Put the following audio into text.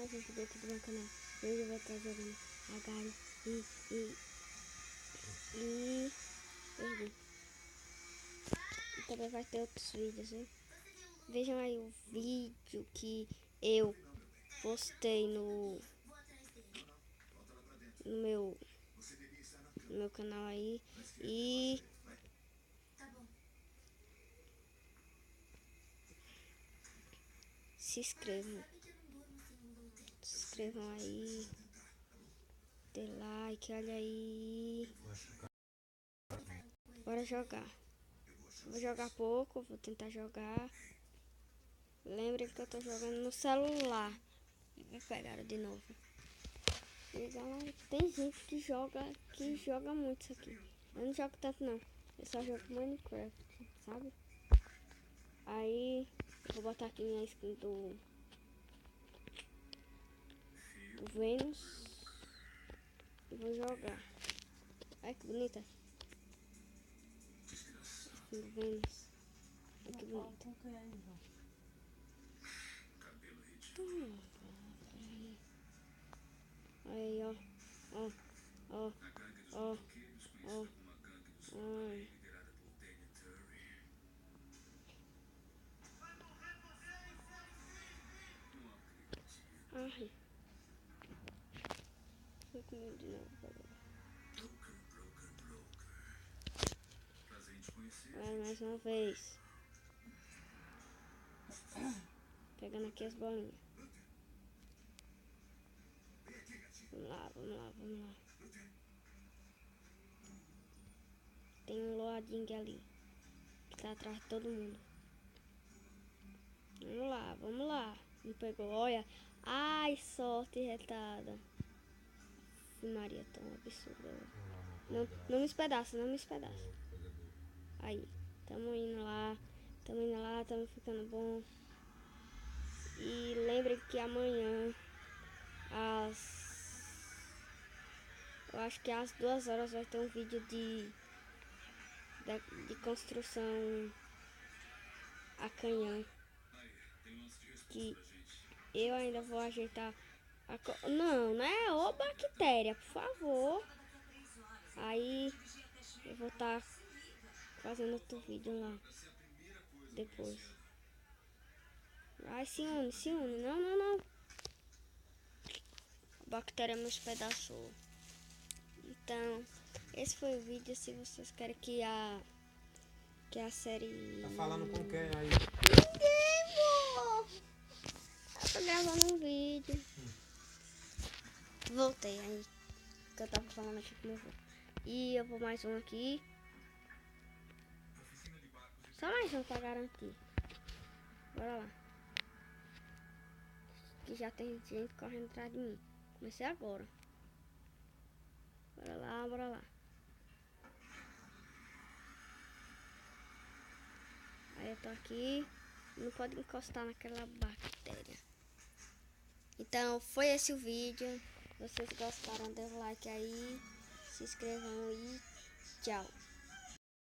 mais um vídeo aqui do meu canal. Hoje eu vou estar jogando Agari e perdi. E também vai ter outros vídeos, hein? Vejam aí o vídeo que eu postei no meu canal aí. E se inscrevam aí, dê like, olha aí. Bora jogar. Vou jogar pouco, vou tentar jogar. Lembrem que eu tô jogando no celular. Me pegaram de novo. E galera, tem gente que joga muito isso aqui. Eu não jogo tanto não. Eu só jogo Minecraft, sabe? Aí eu vou botar aqui minha skin do Vênus e vou jogar. Olha que bonita. Skin do Vênus. Olha que bonita. Aí, ó. Ó, ó, ó, ó. Ai. Ai. Fui com medo de novo, galera. Vai mais uma vez. Pegando aqui as bolinhas. Vamos lá, vamos lá, vamos lá. Tem um loading ali que tá atrás de todo mundo. Vamos lá, vamos lá. Me pegou, olha. Ai, sorte retada. Maria, tão absurda. Não me espedaça, não me espedaça. Aí, tamo indo lá, tamo ficando bom. E lembrem que amanhã, eu acho que às 2 horas vai ter um vídeo de construção a canhão. Que eu ainda vou ajeitar. Não é ô bactéria, por favor. Aí eu vou estar fazendo outro vídeo lá depois. Ai, se une. Não. A bactéria me espedaçou. Então, esse foi o vídeo. Se vocês querem que a série... Tá falando com quem aí? Ninguém, pô! Eu tô gravando um vídeo. Voltei aí. Que eu tava falando aqui com meu avô. E eu vou mais um aqui. Só mais um pra garantir. Bora lá. Que já tem gente correndo atrás de mim. Comecei agora. Bora lá. Aí eu tô aqui. Não pode encostar naquela bactéria. Então foi esse o vídeo. Se vocês gostaram, dê um like aí. Se inscrevam e tchau.